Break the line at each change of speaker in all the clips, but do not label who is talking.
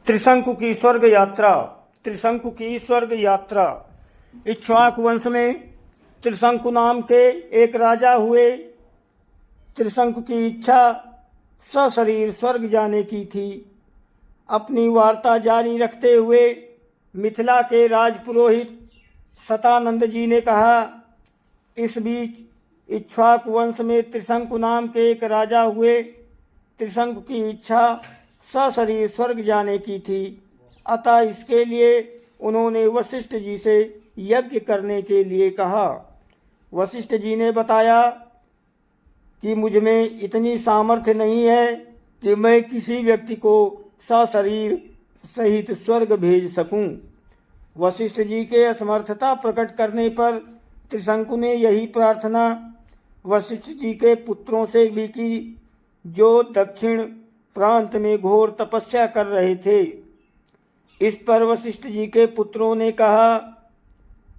त्रिशंकु की स्वर्ग यात्रा। त्रिशंकु की स्वर्ग यात्रा। इक्ष्वाकु वंश में त्रिशंकु नाम के एक राजा हुए। त्रिशंकु की इच्छा सशरीर स्वर्ग जाने की थी। अपनी वार्ता जारी रखते हुए मिथिला के राजपुरोहित शतानंद जी ने कहा, इस बीच इक्ष्वाकु वंश में त्रिशंकु नाम के एक राजा हुए। त्रिशंकु की इच्छा सशरीर स्वर्ग जाने की थी, अतः इसके लिए उन्होंने वशिष्ठ जी से यज्ञ करने के लिए कहा। वशिष्ठ जी ने बताया कि मुझ में इतनी सामर्थ्य नहीं है कि मैं किसी व्यक्ति को सशरीर सहित स्वर्ग भेज सकूं। वशिष्ठ जी के असमर्थता प्रकट करने पर त्रिशंकु ने यही प्रार्थना वशिष्ठ जी के पुत्रों से भी की, जो दक्षिण प्रांत में घोर तपस्या कर रहे थे। इस पर वशिष्ठ जी के पुत्रों ने कहा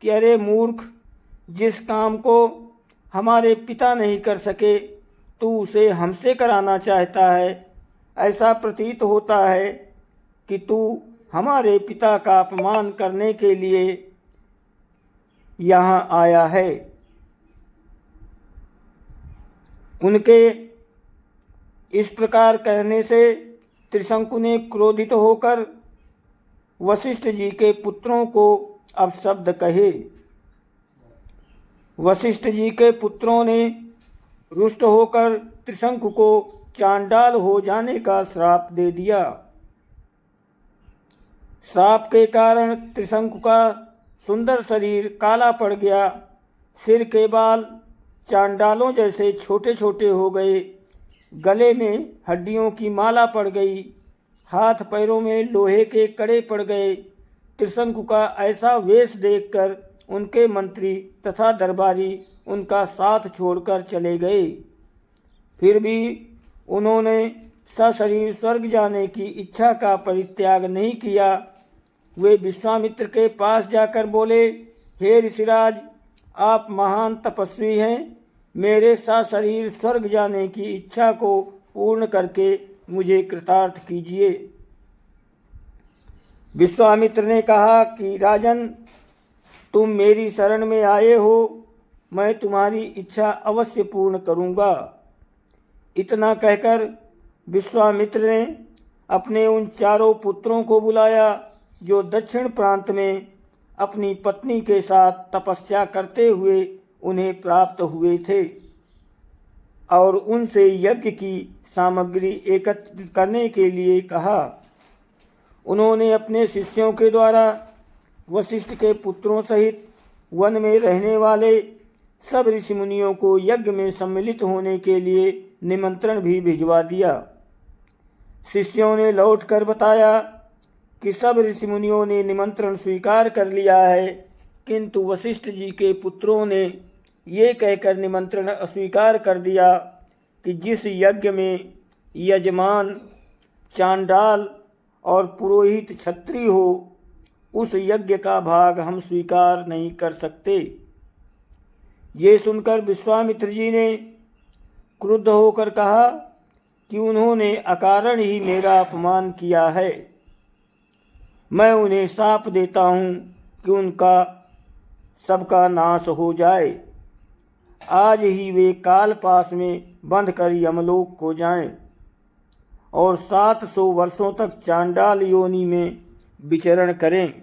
कि अरे मूर्ख, जिस काम को हमारे पिता नहीं कर सके तू उसे हमसे कराना चाहता है। ऐसा प्रतीत होता है कि तू हमारे पिता का अपमान करने के लिए यहाँ आया है। उनके इस प्रकार कहने से त्रिशंकु ने क्रोधित होकर वशिष्ठ जी के पुत्रों को अपशब्द कहे। वशिष्ठ जी के पुत्रों ने रुष्ट होकर त्रिशंकु को चांडाल हो जाने का श्राप दे दिया। श्राप के कारण त्रिशंकु का सुंदर शरीर काला पड़ गया। सिर के बाल चांडालों जैसे छोटे छोटे हो गए। गले में हड्डियों की माला पड़ गई। हाथ पैरों में लोहे के कड़े पड़ गए। त्रिशंकु का ऐसा वेश देखकर उनके मंत्री तथा दरबारी उनका साथ छोड़कर चले गए। फिर भी उन्होंने सशरीर स्वर्ग जाने की इच्छा का परित्याग नहीं किया। वे विश्वामित्र के पास जाकर बोले, हे ऋषिराज, आप महान तपस्वी हैं। मेरे सशरीर स्वर्ग जाने की इच्छा को पूर्ण करके मुझे कृतार्थ कीजिए। विश्वामित्र ने कहा कि राजन, तुम मेरी शरण में आए हो, मैं तुम्हारी इच्छा अवश्य पूर्ण करूंगा। इतना कहकर विश्वामित्र ने अपने उन चारों पुत्रों को बुलाया जो दक्षिण प्रांत में अपनी पत्नी के साथ तपस्या करते हुए उन्हें प्राप्त हुए थे, और उनसे यज्ञ की सामग्री एकत्रित करने के लिए कहा। उन्होंने अपने शिष्यों के द्वारा वशिष्ठ के पुत्रों सहित वन में रहने वाले सब ऋषि मुनियों को यज्ञ में सम्मिलित होने के लिए निमंत्रण भी भिजवा दिया। शिष्यों ने लौटकर बताया कि सब ऋषि मुनियों ने निमंत्रण स्वीकार कर लिया है, किंतु वशिष्ठ जी के पुत्रों ने ये कहकर निमंत्रण अस्वीकार कर दिया कि जिस यज्ञ में यजमान चांडाल और पुरोहित क्षत्रिय हो, उस यज्ञ का भाग हम स्वीकार नहीं कर सकते। ये सुनकर विश्वामित्र जी ने क्रुद्ध होकर कहा कि उन्होंने अकारण ही मेरा अपमान किया है। मैं उन्हें शाप देता हूँ कि उनका सबका नाश हो जाए। आज ही वे काल पास में बंध कर यमलोक को जाएं और 700 वर्षों तक चांडाल योनि में विचरण करें।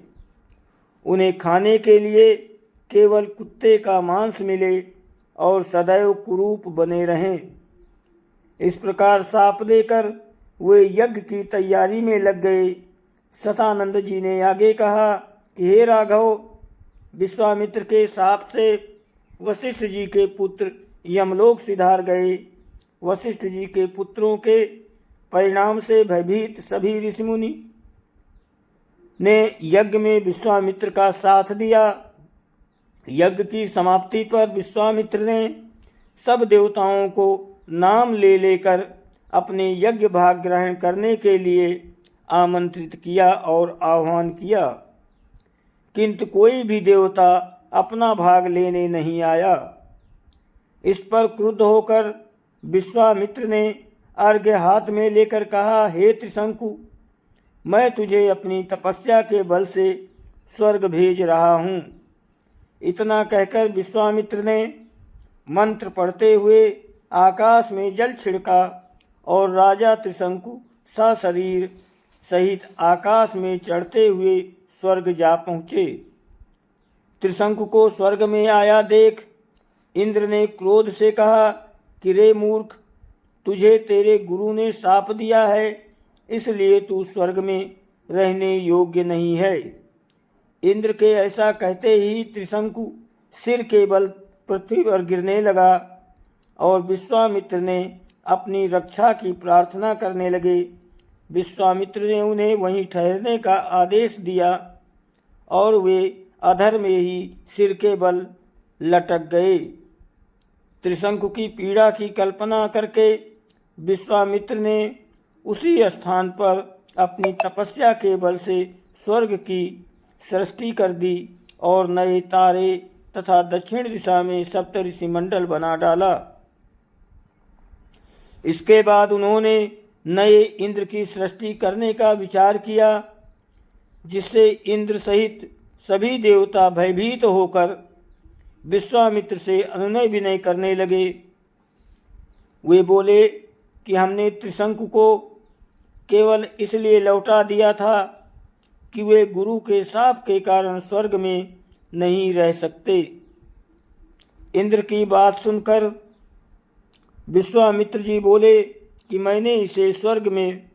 उन्हें खाने के लिए केवल कुत्ते का मांस मिले और सदैव कुरूप बने रहें। इस प्रकार शाप देकर वे यज्ञ की तैयारी में लग गए। शतानंद जी ने आगे कहा कि हे राघव, विश्वामित्र के शाप से वशिष्ठ जी के पुत्र यमलोक सिधार गए। वशिष्ठ जी के पुत्रों के परिणाम से भयभीत सभी ऋषिमुनि ने यज्ञ में विश्वामित्र का साथ दिया। यज्ञ की समाप्ति पर विश्वामित्र ने सब देवताओं को नाम ले लेकर अपने यज्ञ भाग ग्रहण करने के लिए आमंत्रित किया और आह्वान किया, किंतु कोई भी देवता अपना भाग लेने नहीं आया। इस पर क्रुद्ध होकर विश्वामित्र ने अर्घ्य हाथ में लेकर कहा, हे त्रिशंकु, मैं तुझे अपनी तपस्या के बल से स्वर्ग भेज रहा हूँ। इतना कहकर विश्वामित्र ने मंत्र पढ़ते हुए आकाश में जल छिड़का और राजा त्रिशंकु सशरीर सहित आकाश में चढ़ते हुए स्वर्ग जा पहुँचे। त्रिशंकु को स्वर्ग में आया देख इंद्र ने क्रोध से कहा कि रे मूर्ख, तुझे तेरे गुरु ने शाप दिया है, इसलिए तू स्वर्ग में रहने योग्य नहीं है। इंद्र के ऐसा कहते ही त्रिशंकु सिर के बल पृथ्वी पर गिरने लगा और विश्वामित्र ने अपनी रक्षा की प्रार्थना करने लगे। विश्वामित्र ने उन्हें वहीं ठहरने का आदेश दिया और वे अधर में ही सिर के बल लटक गए। त्रिशंकु की पीड़ा की कल्पना करके विश्वामित्र ने उसी स्थान पर अपनी तपस्या के बल से स्वर्ग की सृष्टि कर दी और नए तारे तथा दक्षिण दिशा में सप्तऋषि मंडल बना डाला। इसके बाद उन्होंने नए इंद्र की सृष्टि करने का विचार किया, जिससे इंद्र सहित सभी देवता भयभीत होकर विश्वामित्र से अनुनय विनय करने लगे। वे बोले कि हमने त्रिशंकु को केवल इसलिए लौटा दिया था कि वे गुरु के शाप के कारण स्वर्ग में नहीं रह सकते। इंद्र की बात सुनकर विश्वामित्र जी बोले कि मैंने इसे स्वर्ग में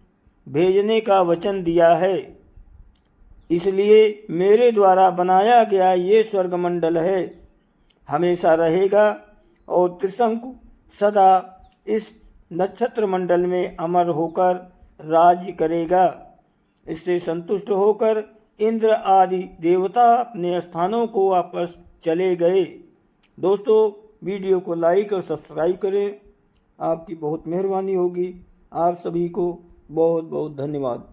भेजने का वचन दिया है, इसलिए मेरे द्वारा बनाया गया ये स्वर्ग मंडल है, हमेशा रहेगा और त्रिशंकु सदा इस नक्षत्र मंडल में अमर होकर राज्य करेगा। इससे संतुष्ट होकर इंद्र आदि देवता अपने स्थानों को वापस चले गए। दोस्तों, वीडियो को लाइक और सब्सक्राइब करें, आपकी बहुत मेहरबानी होगी। आप सभी को बहुत बहुत धन्यवाद।